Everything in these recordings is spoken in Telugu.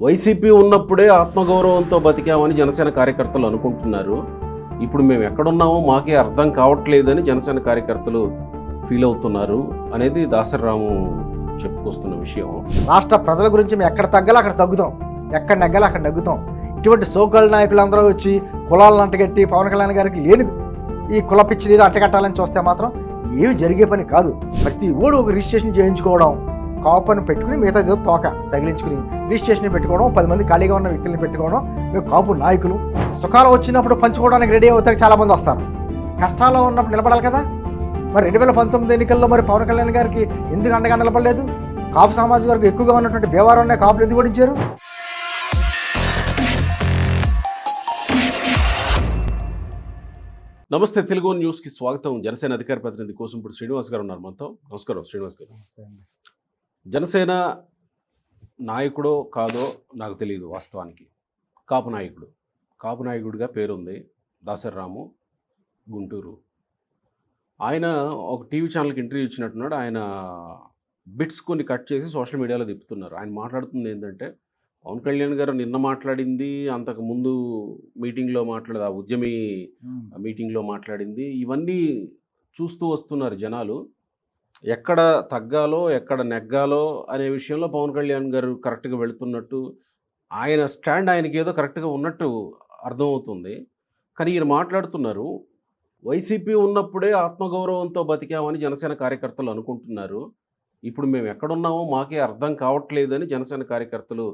వైసీపీ ఉన్నప్పుడే ఆత్మగౌరవంతో బతికామని జనసేన కార్యకర్తలు అనుకుంటున్నారు. ఇప్పుడు మేము ఎక్కడున్నామో మాకే అర్థం కావట్లేదని జనసేన కార్యకర్తలు ఫీల్ అవుతున్నారు అనేది దాసరిరాము చెప్పుకొస్తున్న విషయం. రాష్ట్ర ప్రజల గురించి మేము ఎక్కడ తగ్గాలో అక్కడ తగ్గుతాం, ఎక్కడ నెగ్గాలో అక్కడ నెగ్గుతాం. ఇటువంటి సోకాల్ నాయకులందరూ వచ్చి కులాలను అంటగట్టి పవన్ కళ్యాణ్ గారికి లేని ఈ కుల పిచ్చి ఏదో అంటగట్టాలని చూస్తే మాత్రం ఏమి జరిగే పని కాదు. ప్రతి ఓడు ఒక రిజిస్ట్రేషన్ చేయించుకోవడం, కాపుని పెట్టుకుని మిగతా ఏదో తోక తగిలించుకుని రిజిస్ట్రేషన్ పెట్టుకోవడం, 10 మంది ఖాళీగా ఉన్న వ్యక్తులను పెట్టుకోవడం. మేము కాపు నాయకులు సుఖాలు వచ్చినప్పుడు పంచుకోవడానికి రెడీ అవుతాక చాలామంది వస్తారు, కష్టాల్లో ఉన్నప్పుడు నిలబడాలి కదా. మరి 2019 ఎన్నికల్లో మరి పవన్ కళ్యాణ్ గారికి ఎందుకు అండగా నిలబడలేదు? కాపు సామాజిక వర్గం ఎక్కువగా ఉన్నటువంటి భీమవరం కాపులు ఎందుకు ఓడించారు? నమస్తే, తెలుగు న్యూస్కి స్వాగతం. జనసేన అధికార ప్రతినిధి కోసంపూడి శ్రీనివాస్ గారు ఉన్నారు మనతో. నమస్కారం శ్రీనివాస్ గారు. జనసేన నాయకుడో కాదో నాకు తెలియదు, వాస్తవానికి కాపు నాయకుడిగా పేరుంది దాసరిరాము, గుంటూరు. ఆయన ఒక టీవీ ఛానల్కి ఇంటర్వ్యూ ఇచ్చినట్టున్నాడు. ఆయన బిట్స్ కొన్ని కట్ చేసి సోషల్ మీడియాలో తిప్పుతున్నారు. ఆయన మాట్లాడుతుంది ఏంటంటే, పవన్ కళ్యాణ్ గారు నిన్న మాట్లాడింది, అంతకు ముందు మీటింగ్లో ఆ ఉద్యమి మీటింగ్లో మాట్లాడింది, ఇవన్నీ చూస్తూ వస్తున్నారు జనాలు. ఎక్కడ తగ్గాలో ఎక్కడ నెగ్గాలో అనే విషయంలో పవన్ కళ్యాణ్ గారు కరెక్ట్గా వెళుతున్నట్టు, ఆయన స్టాండ్ ఆయనకి ఏదో కరెక్ట్గా ఉన్నట్టు అర్థమవుతుంది. కానీ ఈయన మాట్లాడుతున్నారు, వైసీపీ ఉన్నప్పుడే ఆత్మగౌరవంతో బతికామని జనసేన కార్యకర్తలు అనుకుంటున్నారు. ఇప్పుడు మేము ఎక్కడున్నామో మాకే అర్థం కావట్లేదని జనసేన కార్యకర్తలు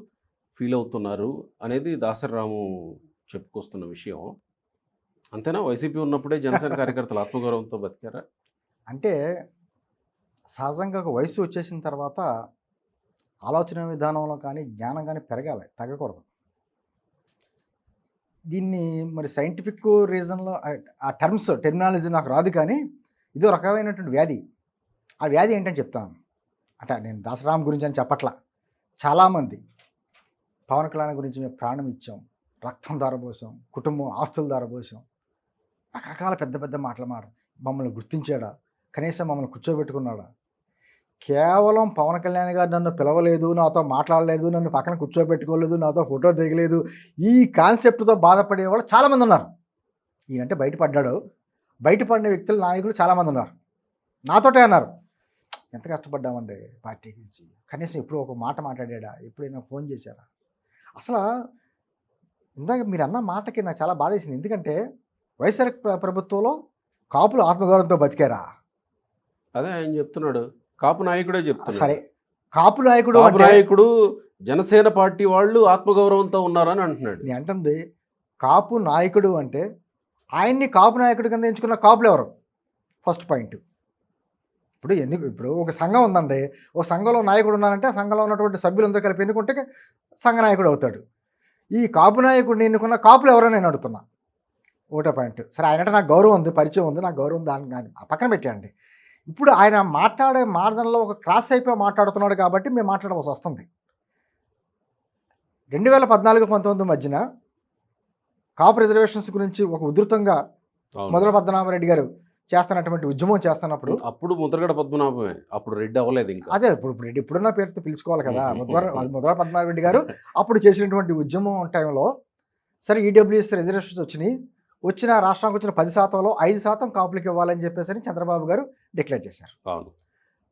ఫీల్ అవుతున్నారు అనేది దాసరిరాము చెప్పుకొస్తున్న విషయం. అంతేనా? వైసీపీ ఉన్నప్పుడే జనసేన కార్యకర్తలు ఆత్మగౌరవంతో బతికారా? అంటే సహజంగా ఒక వయసు వచ్చేసిన తర్వాత ఆలోచన విధానంలో కానీ జ్ఞానం కానీ పెరగాలి, తగ్గకూడదు. దీన్ని మరి సైంటిఫిక్ రీజన్లో ఆ టెర్మినాలజీ నాకు రాదు, కానీ ఇదో రకమైనటువంటి వ్యాధి. ఆ వ్యాధి ఏంటని చెప్తాను. అంటే నేను దాసరాం గురించి అని చెప్పట్లా. చాలామంది పవన్ కళ్యాణ్ గురించి మేము ప్రాణం ఇచ్చాం, రక్తం దారబోసాం, కుటుంబం ఆస్తులు దారబోసాం, రకరకాల పెద్ద పెద్ద మాటలు మమ్మల్ని గుర్తించాడా, కనీసం మమ్మల్ని కూర్చోబెట్టుకున్నాడా? కేవలం పవన్ కళ్యాణ్ గారు నన్ను పిలవలేదు, నాతో మాట్లాడలేదు, నన్ను పక్కన కూర్చోబెట్టుకోలేదు, నాతో ఫోటో దిగలేదు, ఈ కాన్సెప్ట్తో బాధపడేవాళ్ళు చాలామంది ఉన్నారు. ఈయనంటే బయటపడిన వ్యక్తులు, నాయకులు చాలామంది ఉన్నారు. నాతోటే అన్నారు, ఎంత కష్టపడ్డామండి పార్టీ గురించి, కనీసం ఎప్పుడు ఒక మాట మాట్లాడా, ఎప్పుడైనా ఫోన్ చేశారా? అసలు ఇందాక మీరు అన్న మాటకి నాకు చాలా బాధేసింది. ఎందుకంటే వైఎస్ఆర్ ప్రభుత్వంలో కాపులు ఆత్మగౌరవంతో బతికారా? అదే ఆయన చెప్తున్నాడు, కాపు నాయకుడే చెప్తున్నాడు. సరే, కాపు నాయకుడు జనసేన పార్టీ వాళ్ళు ఆత్మగౌరవంతో ఉన్నారని అంటున్నాడు. నేను అంటుంది, కాపు నాయకుడు అంటే ఆయన్ని కాపు నాయకుడి కింద ఎంచుకున్న కాపులు ఎవరు? First point. ఇప్పుడు ఒక సంఘం ఉందండి, ఒక సంఘంలో నాయకుడు ఉన్నారంటే ఆ సంఘంలో ఉన్నటువంటి సభ్యులందరూ కలిపి ఎన్నుకుంటే సంఘ నాయకుడు అవుతాడు. ఈ కాపు నాయకుడిని ఎన్నుకున్న కాపులు ఎవరో నేను అడుగుతున్నా. ఒకటో పాయింట్. సరే, ఆయనంటే నాకు గౌరవం ఉంది, పరిచయం ఉంది, నాకు గౌరవం దాన్ని కానీ పక్కన పెట్టండి. ఇప్పుడు ఆయన మాట్లాడే మార్గంలో ఒక క్రాస్ అయిపోయి మాట్లాడుతున్నాడు కాబట్టి మేము మాట్లాడవలసి వస్తుంది. 2014-19 మధ్యన కాపు రిజర్వేషన్స్ గురించి ఒక ఉధృతంగా మొదల పద్మనాభరెడ్డి గారు చేస్తున్నటువంటి ఉద్యమం చేస్తున్నప్పుడు, అప్పుడు ముద్రగడ పద్మనాభమే, అప్పుడు రెడ్డి అవ్వలేదు ఇంకా. అదే ఇప్పుడు రెడ్డి ఇప్పుడున్న పేరుతో పిలుచుకోవాలి కదా. మొదల పద్మనాభరెడ్డి గారు అప్పుడు చేసినటువంటి ఉద్యమం టైంలో సరే ఈడబ్ల్యూఎస్ రిజర్వేషన్స్ వచ్చిన రాష్ట్రానికి వచ్చిన 10%లో 5% కాపులకు ఇవ్వాలని చెప్పేసి చంద్రబాబు గారు డిక్లేర్ చేశారు.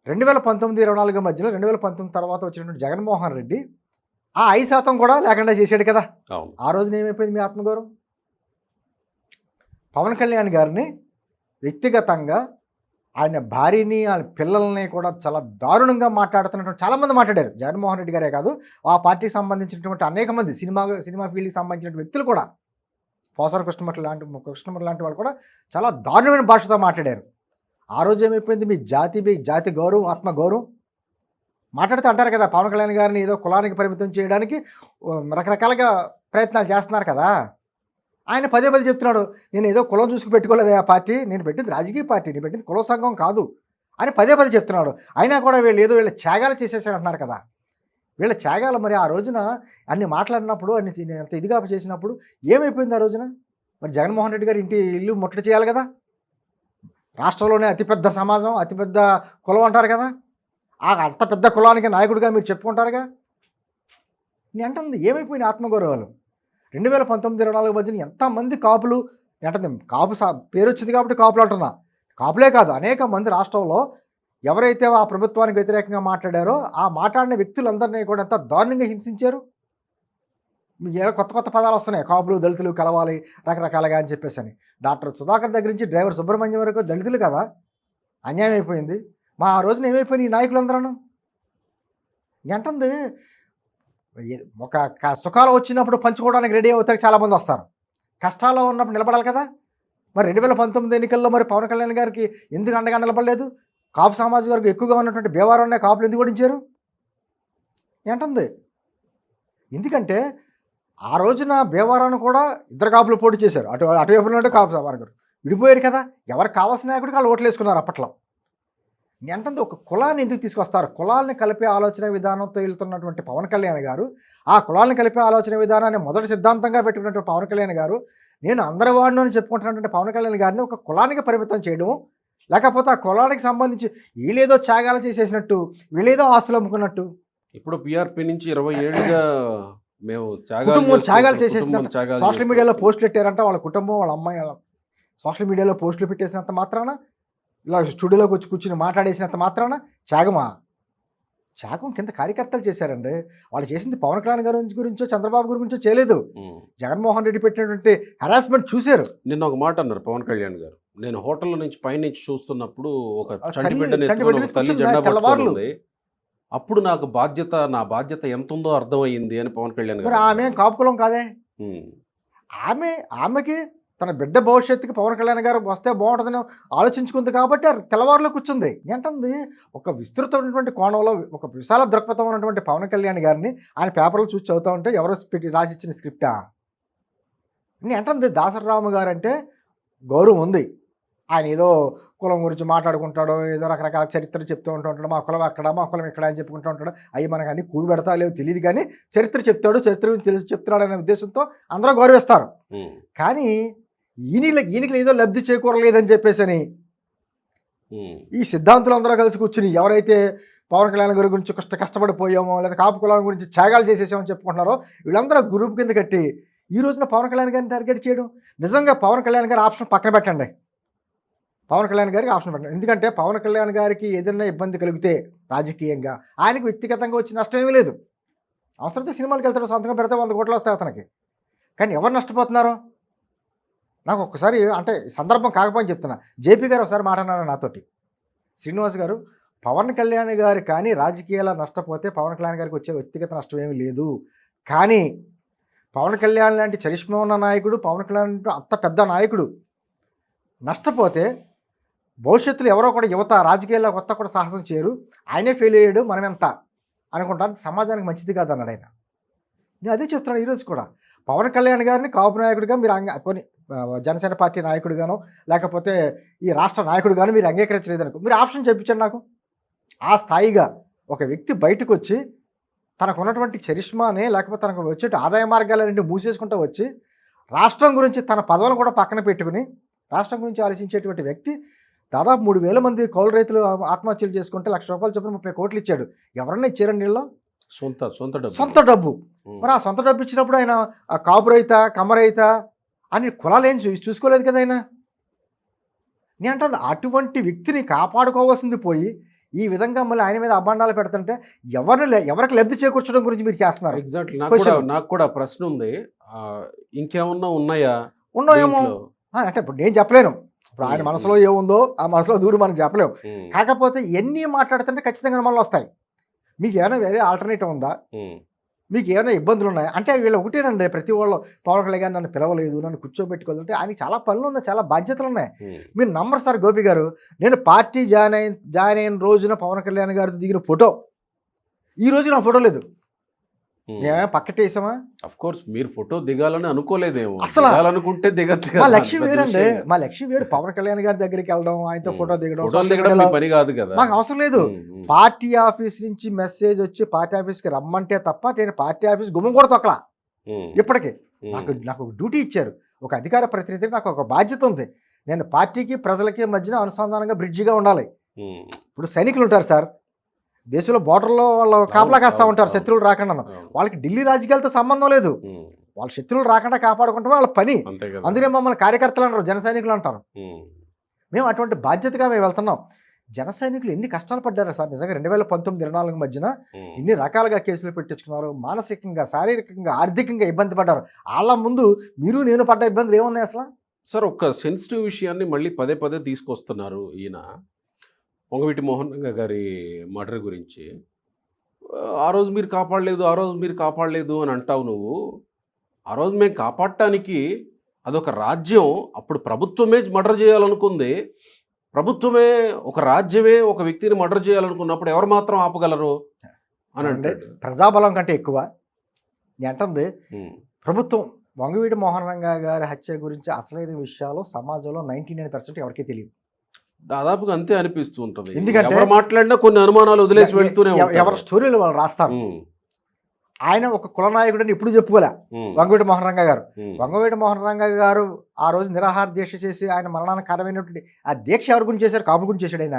2019-24 మధ్యలో 2019 తర్వాత వచ్చినటువంటి జగన్మోహన్ రెడ్డి ఆ 5% కూడా లేకుండా చేశాడు కదా. ఆ రోజున ఏమైపోయింది మీ ఆత్మగౌరవం? పవన్ కళ్యాణ్ గారిని వ్యక్తిగతంగా, ఆయన భార్యని, ఆయన పిల్లల్ని కూడా చాలా దారుణంగా మాట్లాడుతున్నటువంటి చాలామంది మాట్లాడారు. జగన్మోహన్ రెడ్డి గారే కాదు, ఆ పార్టీకి సంబంధించినటువంటి అనేక మంది సినిమా ఫీల్డ్కి సంబంధించిన వ్యక్తులు కూడా, పోసార కృష్ణమూర్తి లాంటి వాళ్ళు కూడా చాలా దారుణమైన భాషతో మాట్లాడారు. ఆ రోజు ఏమైపోయింది? మీ జాతి గౌరవం, ఆత్మగౌరవం మాట్లాడుతూ అంటారు కదా, పవన్ కళ్యాణ్ గారిని ఏదో కులానికి పరిమితం చేయడానికి రకరకాలుగా ప్రయత్నాలు చేస్తున్నారు కదా. ఆయన పదే చెప్తున్నాడు, నేను ఏదో కులం చూసుకు పెట్టుకోలేదు ఆ పార్టీ, నేను పెట్టింది రాజకీయ పార్టీ, నేను పెట్టింది కుల సంఘం కాదు అని పదే చెప్తున్నాడు. అయినా కూడా వీళ్ళ త్యాగాలు చేసేసారు అంటున్నారు కదా. వీళ్ళ త్యాగాలు మరి ఆ రోజున అన్ని మాట్లాడినప్పుడు, అంత ఇదిగా చేసినప్పుడు ఏమైపోయింది ఆ రోజున? మరి జగన్మోహన్ రెడ్డి గారు ఇల్లు ముట్టడి చేయాలి కదా. రాష్ట్రంలోనే అతిపెద్ద సమాజం, అతిపెద్ద కులం అంటారు కదా. ఆ అంత పెద్ద కులానికి నాయకుడిగా మీరు చెప్పుకుంటారుగా. నేను అంటుంది ఏమైపోయిన ఆత్మగౌరవాలు? 2019-24 మధ్యన ఎంతమంది కాపులు అంటే కాపు పేరు వచ్చింది కాబట్టి కాపులు అంటున్నా, కాపులే కాదు అనేక మంది రాష్ట్రంలో ఎవరైతే ఆ ప్రభుత్వానికి వ్యతిరేకంగా మాట్లాడారో ఆ మాట్లాడిన వ్యక్తులందరినీ కూడా ఎంత దారుణంగా హింసించారు. మీకు ఏదో కొత్త కొత్త పదాలు వస్తున్నాయి, కాపులు దళితులు కలవాలి రకరకాలుగా అని చెప్పేసి అని. డాక్టర్ సుధాకర్ దగ్గర నుంచి డ్రైవర్ సుబ్రహ్మణ్యం వరకు దళితులు కదా, అన్యాయం అయిపోయింది. మా ఆ రోజున ఏమైపోయినాయి ఈ నాయకులందరూ? ఎంటుంది ఒక సుఖాలు వచ్చినప్పుడు పంచుకోవడానికి రెడీ అవుతారు చాలామంది వస్తారు, కష్టాల్లో ఉన్నప్పుడు నిలబడాలి కదా. మరి 2019 ఎన్నికల్లో మరి పవన్ కళ్యాణ్ గారికి ఎందుకు అండగా నిలబడలేదు? కాపు సామాజిక వర్గం ఎక్కువగా ఉన్నటువంటి భీమవరం కాపులు ఎందుకు ఓడించారు? ఏంటుంది? ఎందుకంటే ఆ రోజున భీమవరాన్ని కూడా ఇద్దరు కాపులు పోటీ చేశారు, అటువైపులో ఉంటే కాపు వర్గం విడిపోయారు కదా. ఎవరికి కావాల్సిన నాయకుడికి వాళ్ళు ఓట్లు వేసుకున్నారు అప్పట్లో. ఏంటంటే ఒక కులాన్ని ఎందుకు తీసుకొస్తారు? కులాలను కలిపే ఆలోచన విధానంతో వెళ్తున్నటువంటి పవన్ కళ్యాణ్ గారు, ఆ కులాలను కలిపే ఆలోచన విధానాన్ని మొదటి సిద్ధాంతంగా పెట్టుకున్నటువంటి పవన్ కళ్యాణ్ గారు, నేను అందరి వాడిని అని చెప్పుకుంటున్నటువంటి పవన్ కళ్యాణ్ గారిని ఒక కులానికి పరిమితం చేయడం, లేకపోతే ఆ కులానికి సంబంధించి వీళ్ళేదో త్యాగాలు చేసేసినట్టు, వీళ్ళేదో ఆస్తులు అమ్ముకున్నట్టు. ఇప్పుడు పిఆర్పి నుంచి 20 ఏళ్ళుగా మేము కుటుంబం త్యాగాలు చేసేసినట్టు సోషల్ మీడియాలో పోస్టులు పెట్టారంట. వాళ్ళ కుటుంబం, వాళ్ళ అమ్మాయి సోషల్ మీడియాలో పోస్టులు పెట్టేసినంత మాత్రాన, ఇలా స్టూడియోలోకి వచ్చి కూర్చుని మాట్లాడేసినంత మాత్రాన త్యాగమా? త్యాగం కింద కార్యకర్తలు చేశారండి. వాళ్ళు చేసింది పవన్ కళ్యాణ్ గారి గురించో చంద్రబాబు గురించో చేయలేదు. జగన్మోహన్ రెడ్డి పెట్టినటువంటి హెరాస్మెంట్ చూశారు. నిన్న ఒక మాట అన్నారు పవన్ కళ్యాణ్ గారు, నేను హోటల్లో నుంచి పైనుంచి చూస్తున్నప్పుడు ఒక చంటి తల్లి జెండా పట్టుకుంది, అప్పుడు నాకు నా బాధ్యత ఎంత ఉందో అర్థమైంది అని పవన్ కళ్యాణ్ గారు. ఆమె కాపుకులం కాదే. ఆమెకి తన బిడ్డ భవిష్యత్తుకి పవన్ కళ్యాణ్ గారు వస్తే బాగుంటుందని ఆలోచించుకుంది కాబట్టి తెల్లవారులో కూర్చుంది. ఏంటంది ఒక విస్తృతమైనటువంటి కోణంలో ఒక విశాల దృక్పథం ఉన్నటువంటి పవన్ కళ్యాణ్ గారిని ఆయన పేపర్లు చూసి చదువుతూ ఉంటే ఎవరో రాసిచ్చిన స్క్రిప్టా? ఏంటంది దాసరాము గారు అంటే గౌరవం ఉంది. ఆయన ఏదో కులం గురించి మాట్లాడుకుంటాడో, ఏదో రకరకాల చరిత్ర చెప్తూ ఉంటాడు, మా కులం అక్కడ, మా కులం ఇక్కడ అని చెప్పుకుంటూ ఉంటాడు. అవి మనకు అన్ని కూడి పెడతా లేవు తెలియదు, కానీ చరిత్ర చెప్తాడు, చరిత్ర గురించి తెలిసి చెప్తున్నాడు అనే ఉద్దేశంతో అందరూ గౌరవిస్తారు. కానీ ఈయనకి ఏదో లబ్ధి చేకూరలేదని చెప్పేసి ఈ సిద్ధాంతులు అందరూ కలిసి కూర్చుని ఎవరైతే పవన్ కళ్యాణ్ గారి గురించి కష్టపడిపోయామో, లేదా కాపు కులం గురించి త్యాగాలు చేసేసామని చెప్పుకుంటున్నారో వీళ్ళందరూ గ్రూప్ కింద కట్టి ఈ రోజున పవన్ కళ్యాణ్ గారిని టార్గెట్ చేయడం. నిజంగా పవన్ కళ్యాణ్ గారి ఆప్షన్ పక్కన పెట్టండి, పవన్ కళ్యాణ్ గారికి ఆప్షన్ పెట్టండి. ఎందుకంటే పవన్ కళ్యాణ్ గారికి ఏదైనా ఇబ్బంది కలిగితే రాజకీయంగా ఆయనకు వ్యక్తిగతంగా వచ్చి నష్టం ఏమీ లేదు. అవసరమైతే సినిమాలకు వెళ్తాడు, సంతకం పెడితే 100 కోట్లు వస్తాయి అతనికి. కానీ ఎవరు నష్టపోతున్నారు? నాకు ఒక్కసారి అంటే సందర్భం కాకపోని చెప్తున్నా, జేపీ గారు ఒకసారి మాట్లాడినారు నాతోటి, శ్రీనివాస్ గారు పవన్ కళ్యాణ్ గారు కానీ రాజకీయాల నష్టపోతే పవన్ కళ్యాణ్ గారికి వచ్చే వ్యక్తిగత నష్టం ఏమీ లేదు, కానీ పవన్ కళ్యాణ్ లాంటి చరిష్మా ఉన్న నాయకుడు, పవన్ కళ్యాణ్ అంత పెద్ద నాయకుడు నష్టపోతే భవిష్యత్తులో ఎవరో కూడా యువత రాజకీయాల్లో కొత్త కూడా సాహసం చేయరు, ఆయనే ఫెయిల్ అయ్యాడు మనం ఎంత అనుకుంటాను, సమాజానికి మంచిది కాదు అన్నాడు ఆయన. నేను అదే చెప్తున్నాను ఈరోజు కూడా. పవన్ కళ్యాణ్ గారిని కాపు నాయకుడిగా మీరు కొన్ని జనసేన పార్టీ నాయకుడిగానో లేకపోతే ఈ రాష్ట్ర నాయకుడిగానో మీరు అంగీకరించలేదనుకో, మీరు ఆప్షన్ చెప్పించండి నాకు. ఆ స్థాయిగా ఒక వ్యక్తి బయటకు వచ్చి తనకు ఉన్నటువంటి చరిష్మానే లేకపోతే తనకు వచ్చే ఆదాయ మార్గాలన్నింటి మూసేసుకుంటూ వచ్చి రాష్ట్రం గురించి తన పదవులను కూడా పక్కన పెట్టుకుని రాష్ట్రం గురించి ఆలోచించేటువంటి వ్యక్తి దాదాపు 3,000 మంది కౌలు రైతులు ఆత్మహత్యలు చేసుకుంటే ₹1,00,000 చొప్పున 30 కోట్లు ఇచ్చాడు. ఎవరన్నా ఇచ్చారండి వీళ్ళు? సొంత డబ్బు. మరి ఆ సొంత డబ్బు ఇచ్చినప్పుడు ఆయన కాపు రైత, కమ్మ రైత అని కులాలు ఏం చూసుకోలేదు కదా ఆయన. నేను అంటుంది అటువంటి వ్యక్తిని కాపాడుకోవాల్సింది పోయి ఈ విధంగా మళ్ళీ ఆయన మీద అభాండాలు పెడుతుంటే ఎవరికి లబ్ధి చేకూర్చడం గురించి మీరు చేస్తున్నారు. ఎగ్జాక్ట్లీ. నాకు కూడా ప్రశ్న ఉంది, ఇంకేమన్నా ఉన్నాయేమో అంటే ఇప్పుడు నేను చెప్పలేను. ఇప్పుడు ఆయన మనసులో ఏముందో ఆ మనసులో దూరం మనం చెప్పలేము. కాకపోతే ఎన్ని మాట్లాడుతుంటే ఖచ్చితంగా మనలో వస్తాయి. మీకు ఏమైనా వేరే ఆల్టర్నేటివ్ ఉందా? మీకు ఏమైనా ఇబ్బందులు ఉన్నాయా? అంటే వీళ్ళు ఒకటేనండి, ప్రతి వాళ్ళు పవన్ కళ్యాణ్ నన్ను పిలవలేదు, నన్ను కూర్చోబెట్టుకోవాలంటే ఆయనకి చాలా పనులు ఉన్నాయి, చాలా బాధ్యతలు ఉన్నాయి. మీరు నమ్మరు సార్ గోపి గారు, నేను పార్టీ జాయిన్ అయిన రోజున పవన్ కళ్యాణ్ గారితో దిగిన ఫోటో ఈ రోజు నా ఫోటో లేదు. మేమే పక్కటేసామా? అఫ్ కోర్స్ మీరు ఫోటో దిగాలని అనుకోలేదేమో, అసలు అనుకుంటే దిగచ్చు. మా లక్ష్యం వేరండి, మా లక్ష్యం వేరు. పవన్ కళ్యాణ్ గారి దగ్గరికి వెళ్ళడం, ఆయనతో ఫోటో దిగడం పని కాదు కదా, మాకు అవసరం లేదు. పార్టీ ఆఫీస్ నుంచి మెసేజ్ వచ్చి పార్టీ ఆఫీస్కి రమ్మంటే తప్ప నేను పార్టీ ఆఫీస్ గుమ్మం కూడా తొక్కలా. ఇప్పటికీ నాకు ఒక డ్యూటీ ఇచ్చారు, ఒక అధికార ప్రతినిధి, నాకు ఒక బాధ్యత ఉంది. నేను పార్టీకి ప్రజలకి మధ్యన అనుసంధానంగా బ్రిడ్జిగా ఉండాలి. ఇప్పుడు సైనికులు ఉంటారు సార్, దేశంలో బోర్డర్లో వాళ్ళు కాపలా కాస్తూ ఉంటారు శత్రువులు రాకుండా. అవును. వాళ్ళకి ఢిల్లీ రాజకీయాలతో సంబంధం లేదు. ఉమ్, వాళ్ళ శత్రువులు రాకుండా కాపాడుకుంటే వాళ్ళ పని. అంతే కదా. అందుకే మమ్మల్ని కార్యకర్తలు అంటారు, జన సైనికులు అంటారు. ఉమ్, మేము అటువంటి బాధ్యతగా మేము వెళ్తున్నాం. జన సైనికులు ఎన్ని కష్టాలు పడ్డారు సార్ నిజంగా. 2019-24 మధ్యన ఉమ్. ఇన్ని రకాలుగా కేసులు పెట్టించుకున్నారు. మానసికంగా, శారీరకంగా, ఆర్థికంగా ఇబ్బంది పడ్డారు. వాళ్ళ ముందు మీరు నేను పడ్డ ఇబ్బందులు ఏమున్నాయి అసలు? సార్, ఒక సెన్సిటివ్ విషయాన్ని మళ్ళీ పదే పదే తీసుకొస్తున్నారు ఈయన. పొంగవీటి మోహన్ రంగా గారి మర్డర్ గురించి. ఆ రోజు మీరు కాపాడలేదు, ఆ రోజు మీరు కాపాడలేదు అని అంటావు నువ్వు. ఆ రోజు మేము కాపాడటానికి అదొక రాజ్యం, అప్పుడు ప్రభుత్వమే మర్డర్ చేయాలనుకుంది. ప్రభుత్వమే, ఒక రాజ్యమే ఒక వ్యక్తిని మర్డర్ చేయాలనుకున్నప్పుడు ఎవరు మాత్రం ఆపగలరు అని అంటే అంటాడు. ప్రజాబలం కంటే ఎక్కువ నేను అంటుంది. ఉమ్, ప్రభుత్వం వంగవీటి మోహన్ రంగా గారి హత్య గురించి అసలైన విషయాలు సమాజంలో 99% ఎవరికీ తెలియదు. దాదాపుగా అంతే అనిపిస్తూ ఉంటుంది. ఎందుకంటే ఎవరు మాట్లాడినా కొన్ని అనుమానాలు వదిలేసి వెళ్తూనే ఉంటారు. ఎవరి స్టోరీలు వాళ్ళు రాస్తారు. ఉమ్, ఆయన ఒక కుల నాయకుడని ఇప్పుడు చెప్పుకోలే ఉమ్, వంగవీటి మోహన్ రంగా గారు. ఉమ్, వంగవీటి మోహన్ రంగా గారు ఆ రోజు నిరాహార దీక్ష చేసి ఆయన మరణానికి కారణమైనటువంటి ఆ దీక్ష ఎవరి గురించి చేశారు? కాపుల గురించి చేశాడు. ఆయన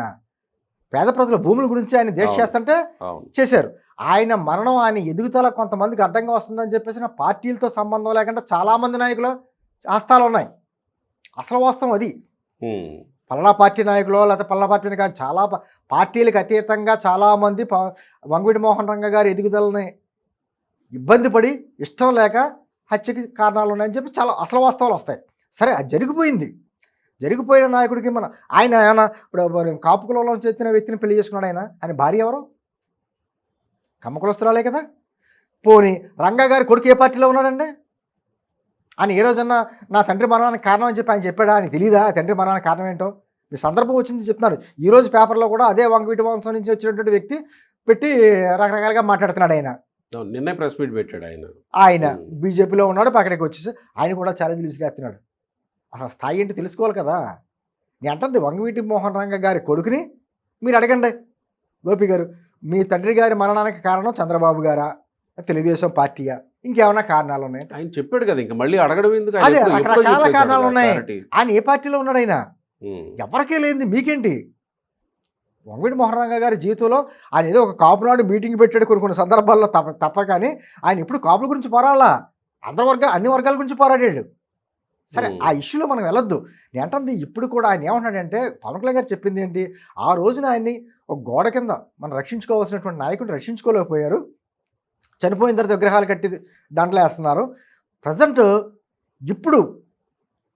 పేద ప్రజల భూముల గురించి ఆయన దీక్ష అవును. చేస్తుంటే అవును. చేశారు. ఆయన మరణం, ఆయన ఎదుగుదల కొంతమందికి అడ్డంగా వస్తుందని చెప్పేసి నా పార్టీలతో సంబంధం లేకుండా చాలామంది నాయకులు హస్తాలు ఉన్నాయి. అసలు వాస్తవం అది. ఉమ్, పలానా పార్టీ నాయకులు లేకపోతే పలానా పార్టీని కాదు, చాలా పార్టీలకు అతీతంగా చాలామంది వంగవీటి మోహన్ రంగా గారి ఎదుగుదలని ఇబ్బంది పడి ఇష్టం లేక హత్యకి కారణాలు ఉన్నాయని చెప్పి చాలా అసలు వాస్తవాలు వస్తాయి. సరే, అది జరిగిపోయింది. జరిగిపోయిన నాయకుడికి ఆయన ఏమన్నా ఇప్పుడు కాపు కులంలో చెందిన వ్యక్తిని పెళ్లి చేసుకున్నాడు. ఆయన భార్య ఎవరు? కమ్మ కులస్తురాలే కదా. పోనీ రంగా గారి కొడుకు ఏ పార్టీలో ఉన్నాడండి? ఆయన ఏ రోజన్నా నా తండ్రి మరణానికి కారణం అని చెప్పి ఆయన చెప్పాడా? ఆయన తెలియదా తండ్రి మరణానికి కారణం ఏంటో? మీ సందర్భం వచ్చింది చెప్తున్నారు. ఈరోజు పేపర్లో కూడా అదే వంగవీటి వంశం నుంచి వచ్చినటువంటి వ్యక్తి పెట్టి రకరకాలుగా మాట్లాడుతున్నాడు. నిన్నే ప్రెస్ మీట్ పెట్టాడు ఆయన బీజేపీలో ఉన్నాడు, పక్కడికి వచ్చేసి ఆయన కూడా ఛాలెంజ్లు విసిరేస్తున్నాడు. అసలు స్థాయి ఏంటి తెలుసుకోవాలి కదా. నేను అంటుంది వంగవీటి మోహన్ రంగా గారి కొడుకుని మీరు అడగండి, గోపి గారు, మీ తండ్రి గారి మరణానికి కారణం చంద్రబాబు గారా, తెలుగుదేశం పార్టీయా, ఇంకేమైనా కారణాలు ఉన్నాయి? ఆయన చెప్పాడు కదా, ఇంకా మళ్ళీ అడగడం ఎందుకు? అదే రకరకాల కారణాలు ఉన్నాయి. ఆయన ఏ పార్టీలో ఉన్నాడు? ఆయన ఎవరికే లేనిది మీకేంటి? వంగవీటి మోహన్ రంగా గారి జీవితంలో ఆయన ఏదో ఒక కాపునాడు మీటింగ్ పెట్టాడు కొన్ని సందర్భాల్లో తప్ప కానీ ఆయన ఇప్పుడు కాపుల గురించి పోరాడాలా, అన్ని వర్గాల గురించి పోరాడాడు. సరే, ఆ ఇష్యూలో మనం వెళ్ళొద్దు. నేను అంటుంది ఇప్పుడు కూడా ఆయన ఏమంటున్నాడంటే, పవన్ కళ్యాణ్ గారు చెప్పింది ఏంటి? ఆ రోజున ఆయన్ని ఒక గోడ కింద మనం రక్షించుకోవాల్సినటువంటి నాయకుడు రక్షించుకోలేకపోయారు. చనిపోయిన తర్వాత విగ్రహాలు కట్టి దాంట్లో వేస్తున్నారు. ప్రజెంట్ ఇప్పుడు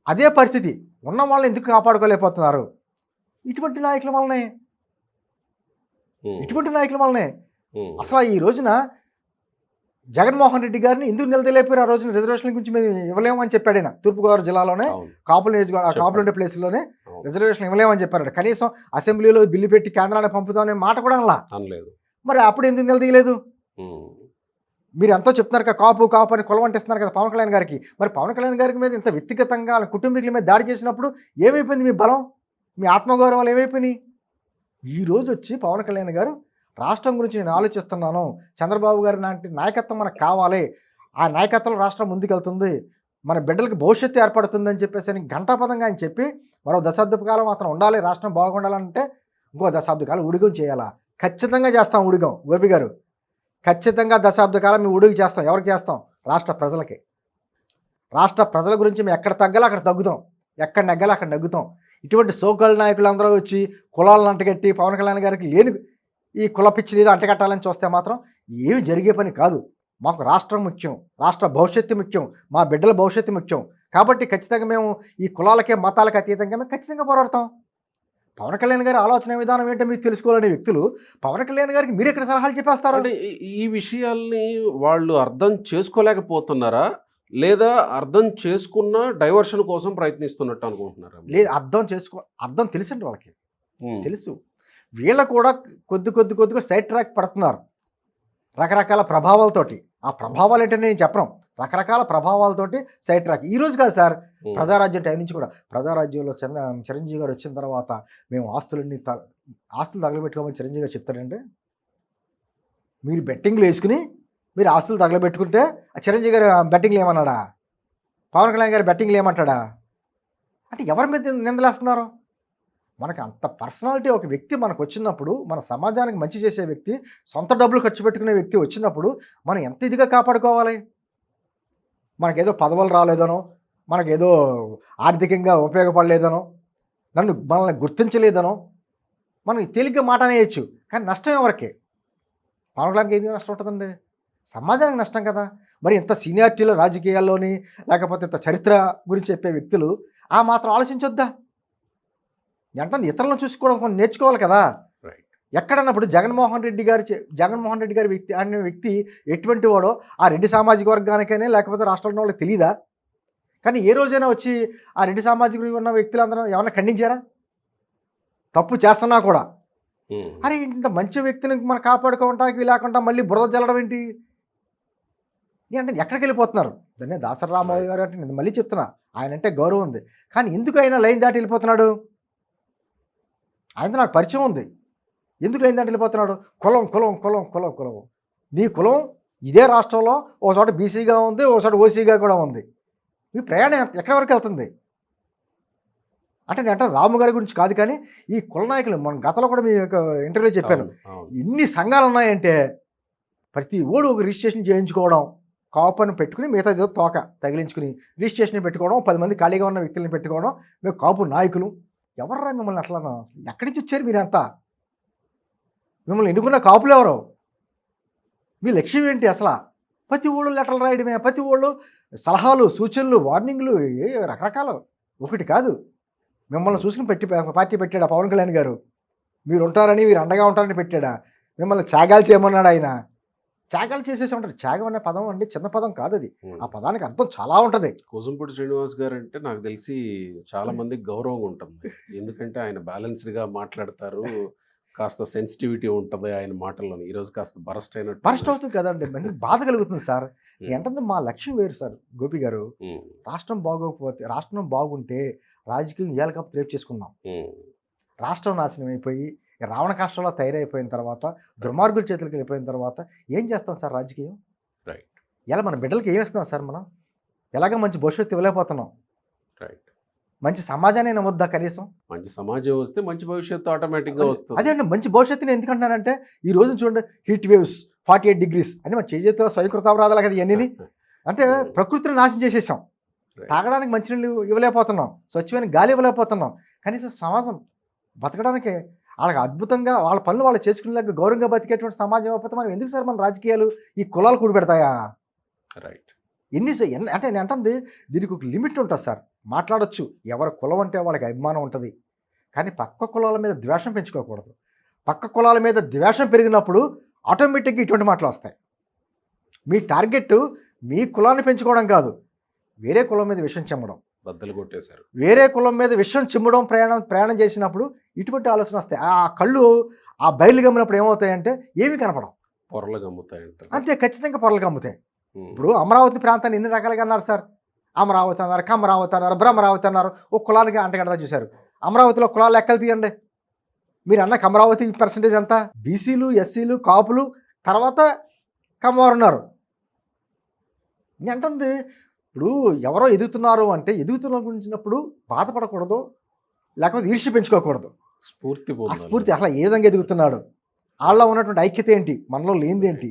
అదే పరిస్థితి ఉన్న వాళ్ళని ఎందుకు కాపాడుకోలేకపోతున్నారు? ఇటువంటి నాయకుల వల్లనే. అసలు ఈ రోజున జగన్మోహన్ రెడ్డి గారిని ఎందుకు నిలదలేపారు? ఆ రోజున రిజర్వేషన్ల గురించి మేము ఇవ్వలేమని చెప్పాడు ఆయన. తూర్పుగోదావరి జిల్లాలోనే కాపులు కాపులు ఉండే ప్లేస్లోనే రిజర్వేషన్ ఇవ్వలేమని చెప్పాడు. కనీసం అసెంబ్లీలో బిల్లు పెట్టి కేంద్రానికి పంపుతామనే మాట కూడా అనలేదు. మరి అప్పుడు ఎందుకు నిలదీయలేదు? మీరు ఎంతో చెప్తున్నారు కదా, కాపు అని కొలవ అంటిస్తున్నారు కదా పవన్ కళ్యాణ్ గారికి. మరి పవన్ కళ్యాణ్ గారికి మీద ఇంత వ్యక్తిగతంగా కుటుంబీకుల మీద దాడి చేసినప్పుడు ఏమైపోయింది? మీ బలం, మీ ఆత్మగౌరవాలు ఏమైపోయినాయి? ఈరోజు వచ్చి పవన్ కళ్యాణ్ గారు రాష్ట్రం గురించి నేను ఆలోచిస్తున్నాను, చంద్రబాబు గారి లాంటి నాయకత్వం మనకు కావాలి, ఆ నాయకత్వంలో రాష్ట్రం ముందుకెళ్తుంది, మన బిడ్డలకి భవిష్యత్తు ఏర్పడుతుందని చెప్పేసి అని ఘంటాపదంగా ఆయన చెప్పి మరో దశాబ్దపు కాలం అతను ఉండాలి, రాష్ట్రం బాగుండాలంటే ఇంకో దశాబ్ద కాలం ఉడిగం చేయాలా? ఖచ్చితంగా చేస్తాం ఉడిగం. గోపి గారు, ఖచ్చితంగా దశాబ్ద కాలం మేము ఉడిగి చేస్తాం. ఎవరికి చేస్తాం? రాష్ట్ర ప్రజలకి. రాష్ట్ర ప్రజల గురించి మేము ఎక్కడ తగ్గాలో అక్కడ తగ్గుతాం, ఎక్కడ నెగ్గాలో అక్కడ నెగ్గుతాం. ఇటువంటి సోకాల్ నాయకులు అందరూ వచ్చి కులాలను అంటగట్టి పవన్ కళ్యాణ్ గారికి లేని ఈ కుల పిచ్చి ఏదో అంటగట్టాలని చూస్తే మాత్రం ఏమి జరిగే పని కాదు. మాకు రాష్ట్రం ముఖ్యం, రాష్ట్ర భవిష్యత్తు ముఖ్యం, మా బిడ్డల భవిష్యత్తు ముఖ్యం. కాబట్టి ఖచ్చితంగా మేము ఈ కులాలకే మతాలకు అతీతంగా మేము ఖచ్చితంగా పోరాడతాం. పవన్ కళ్యాణ్ గారి ఆలోచన విధానం ఏంటో మీకు తెలుసుకోవాలనే వ్యక్తులు పవన్ కళ్యాణ్ గారికి మీరు ఎక్కడ సలహాలు చెప్పేస్తారు? అంటే ఈ విషయాల్ని వాళ్ళు అర్థం చేసుకోలేకపోతున్నారా, లేదా అర్థం చేసుకున్న డైవర్షన్ కోసం ప్రయత్నిస్తున్నట్టు అనుకుంటున్నారా? లేదు, అర్థం తెలుసండి వాళ్ళకి, తెలుసు. వీళ్ళ కూడా కొద్దిగా సైడ్ ట్రాక్ పడుతున్నారు రకరకాల ప్రభావాలతోటి. ఆ ప్రభావాలు ఏంటంటే నేను చెప్పను, రకరకాల ప్రభావాలతోటి సైడ్ ట్రాక్. ఈ రోజు కాదు సార్, ప్రజారాజ్యం టైం నుంచి కూడా. ప్రజారాజ్యంలో చిరంజీవి గారు వచ్చిన తర్వాత మేము ఆస్తులు తగలబెట్టుకోమని చిరంజీవి గారు చెప్తాడంటే, మీరు బెట్టింగ్లు వేసుకుని మీరు ఆస్తులు తగలబెట్టుకుంటే చిరంజీవి గారు బెట్టింగ్లు ఏమన్నాడా? పవన్ కళ్యాణ్ గారు బెట్టింగ్లు ఏమంటాడా? అంటే ఎవరి మీద నిందలేస్తున్నారు? మనకు అంత పర్సనాలిటీ ఒక వ్యక్తి మనకు వచ్చినప్పుడు, మన సమాజానికి మంచి చేసే వ్యక్తి, సొంత డబ్బులు ఖర్చు పెట్టుకునే వ్యక్తి వచ్చినప్పుడు మనం ఎంత ఇదిగా కాపాడుకోవాలి. మనకేదో పదవులు రాలేదనో, మనకేదో ఆర్థికంగా ఉపయోగపడలేదనో, మనల్ని గుర్తించలేదనో మనం తేలిగ్గా మాట అనేయచ్చు. కానీ నష్టం ఎవరికి? పవన్ కళ్యాణ్కి ఏది నష్టం ఉంటుందండి? సమాజానికి నష్టం కదా. మరి ఇంత సీనియారిటీలో రాజకీయాల్లోని లేకపోతే ఇంత చరిత్ర గురించి చెప్పే వ్యక్తులు ఆ మాత్రం ఆలోచించొద్దా? అంటే ఇతరులను చూసి కూడా కొంచెం నేర్చుకోవాలి కదా. ఎక్కడన్నప్పుడు జగన్మోహన్ రెడ్డి గారి వ్యక్తి అనే వ్యక్తి ఎటువంటి వాడో ఆ రెడ్డి సామాజిక వర్గానికైనా లేకపోతే రాష్ట్రంలో వాళ్ళకి తెలియదా? కానీ ఏ రోజైనా వచ్చి ఆ రెడ్డి సామాజిక ఉన్న వ్యక్తులందరూ ఏమన్నా ఖండించారా? తప్పు చేస్తున్నా కూడా అరే ఇంత మంచి వ్యక్తిని మనం కాపాడుకోవటానికి లేకుండా మళ్ళీ బురద జల్లడం ఏంటి అంటే ఎక్కడికి వెళ్ళిపోతున్నారు? దాన్ని దాసరి రామయ్య గారు అంటే నేను మళ్ళీ చెప్తున్నా, ఆయన అంటే గౌరవం ఉంది. కానీ ఎందుకు ఆయన లైన్ దాటి వెళ్ళిపోతున్నాడు? ఆయనతో నాకు పరిచయం ఉంది. ఎందుకు లైన్ దాటి వెళ్ళిపోతున్నాడు? కులం కులం కులం కులం కులం. నీ కులం ఇదే రాష్ట్రంలో ఓ చోట బీసీగా ఉంది, ఓ చోట ఓసీగా కూడా ఉంది. మీ ప్రయాణం ఎక్కడి వరకు వెళ్తుంది అంటే నేను అంటే రాము గారి గురించి కాదు, కానీ ఈ కుల నాయకులు మన గతంలో కూడా మీ యొక్క ఇంటర్వ్యూలో చెప్పాను. ఎన్ని సంఘాలు ఉన్నాయంటే ప్రతి ఓడు ఒక రిజిస్ట్రేషన్ చేయించుకోవడం, కాపుని పెట్టుకుని మిగతా ఏదో తోక తగిలించుకుని రిజిస్ట్రేషన్ పెట్టుకోవడం, 10 మంది ఖాళీగా ఉన్న వ్యక్తులను పెట్టుకోవడం. మేము కాపు నాయకులు. ఎవర్రా మిమ్మల్ని అసలు ఎక్కడి నుంచి వచ్చారు మీరంతా? మిమ్మల్ని ఎన్నుకున్న కాపులు ఎవరు? మీ లక్ష్యం ఏంటి అసలు? ప్రతి ఊళ్ళు లెటర్లు రాయడమే, ప్రతి ఊళ్ళు సలహాలు సూచనలు వార్నింగ్లు రకరకాలు. ఒకటి కాదు, మిమ్మల్ని చూసుకుని పార్టీ పెట్టాడా పవన్ కళ్యాణ్ గారు? మీరు ఉంటారని, మీరు అండగా ఉంటారని పెట్టాడా? మిమ్మల్ని త్యాగాలు చేయమన్నాడు ఆయన. త్యాగాలు చేసేసి ఉంటారు. త్యాగం అనే పదం అండి చిన్న పదం కాదు అది. ఆ పదానికి అర్థం చాలా ఉంటుంది. కోసంపూడి శ్రీనివాస్ గారు అంటే నాకు తెలిసి చాలా మందికి గౌరవంగా ఉంటుంది. ఎందుకంటే ఆయన బ్యాలెన్స్డ్గా మాట్లాడతారు, కాస్త సెన్సిటివిటీ ఉంటుంది ఆయన మాటల్లోని. ఈరోజు కాస్త బరస్ట్ అవుతుంది కదండి. మందికి బాధ కలుగుతుంది సార్. ఏంటంటే మా లక్ష్యం వేరు సార్ గోపి గారు. రాష్ట్రం బాగోకపోతే, రాష్ట్రం బాగుంటే రాజకీయం ఏళ్ళ కప్పు రేపు చేసుకుందాం. రాష్ట్రం నాశనం అయిపోయి రావణ కాష్టంలో తయారైపోయిన తర్వాత, దుర్మార్గుల చేతులకు వెళ్ళిపోయిన తర్వాత ఏం చేస్తాం సార్ రాజకీయం? ఇలా మన బిడ్డలకి ఏం ఇస్తున్నాం సార్ మనం? ఎలాగ మంచి భవిష్యత్తు ఇవ్వలేకపోతున్నాం. మంచి సమాజాన్ని ఇవ్వద్దా కనీసం? మంచి సమాజం వస్తే మంచి భవిష్యత్తు ఆటోమేటిక్గా వస్తుంది. అదే అండి, మంచి భవిష్యత్తుని ఎందుకంటున్నానంటే ఈ రోజు చూడండి, హీట్ వేవ్స్ 48 degrees అని మన చేతిలో స్వయంకృతాపరాధాలు కదా ఇవన్నీ. అంటే ప్రకృతిని నాశనం చేసేసాం. తాగడానికి మంచినీళ్ళు ఇవ్వలేకపోతున్నాం, స్వచ్ఛమైన గాలి ఇవ్వలేకపోతున్నాం. కనీసం సమాజం బతకడానికి వాళ్ళకి అద్భుతంగా వాళ్ళ పనులు వాళ్ళు చేసుకునేలాగా గౌరవంగా బతికేటువంటి సమాజం అయిపోతే మనం ఎందుకు సార్ మన రాజకీయాలు ఈ కులాలు కూడి పెడతాయా? అంటే నేను అంటుంది దీనికి ఒక లిమిట్ ఉంటుంది సార్. మాట్లాడొచ్చు, ఎవరి కులం అంటే వాళ్ళకి అభిమానం ఉంటుంది, కానీ పక్క కులాల మీద ద్వేషం పెంచుకోకూడదు. పక్క కులాల మీద ద్వేషం పెరిగినప్పుడు ఆటోమేటిక్గా ఇటువంటి మాటలు వస్తాయి. మీ టార్గెట్ మీ కులాన్ని పెంచుకోవడం కాదు, వేరే కులం మీద విషయం చెమ్మడం. బద్దలు కొట్టేశారు. వేరే కులం మీద విషయం చిమ్మడం, ప్రయాణం చేసినప్పుడు ఇటువంటి ఆలోచన వస్తాయి. ఆ కళ్ళు ఆ బయలు గమ్మినప్పుడు ఏమవుతాయంటే ఏమి కనపడం, పొరలు గమ్ముతాయంట. అంతే, ఖచ్చితంగా పొరలు గమ్ముతాయి. ఇప్పుడు అమరావతి ప్రాంతాన్ని ఎన్ని రకాలుగా అన్నారు సార్? అమరావతి అన్నారు, కమరావతి అన్నారు, బ్రహ్మరావతి అన్నారు. ఒక కులానికి అంటగడతా చూశారు. అమరావతిలో కులాలు లెక్కలు తీయండి. మీరు అన్న అమరావతి పర్సంటేజ్ ఎంత? బీసీలు, ఎస్సీలు, కాపులు, తర్వాత కమ్మవారు ఉన్నారు. నేను అంటుంది ఇప్పుడు ఎవరో ఎదుగుతున్నారు అంటే ఎదుగుతున్న గురించినప్పుడు బాధపడకూడదు, లేకపోతే ఈర్ష్య పెంచుకోకూడదు. స్ఫూర్తి అసలు ఏ విధంగా ఎదుగుతున్నాడు, వాళ్ళలో ఉన్నటువంటి ఐక్యత ఏంటి, మనలో లేనిదేంటి,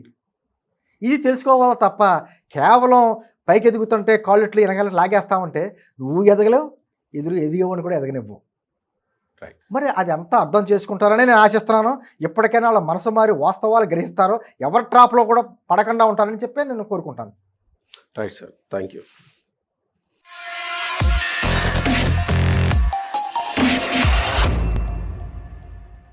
ఇది తెలుసుకోవాలి తప్ప కేవలం పైకి ఎదుగుతుంటే కాళ్ళెట్లు ఎనగాలి లాగేస్తామంటే నువ్వు ఎదగలేవు, ఎదిగేవాడిని కూడా ఎదగనివ్వు. మరి అది అంతా అర్థం చేసుకుంటారని నేను ఆశిస్తున్నాను. ఎప్పటికైనా వాళ్ళ మనసు మారి వాస్తవాలు గ్రహిస్తారో, ఎవరి ట్రాప్లో కూడా పడకుండా ఉంటారని చెప్పి నేను కోరుకుంటాను. Right sir, thank you.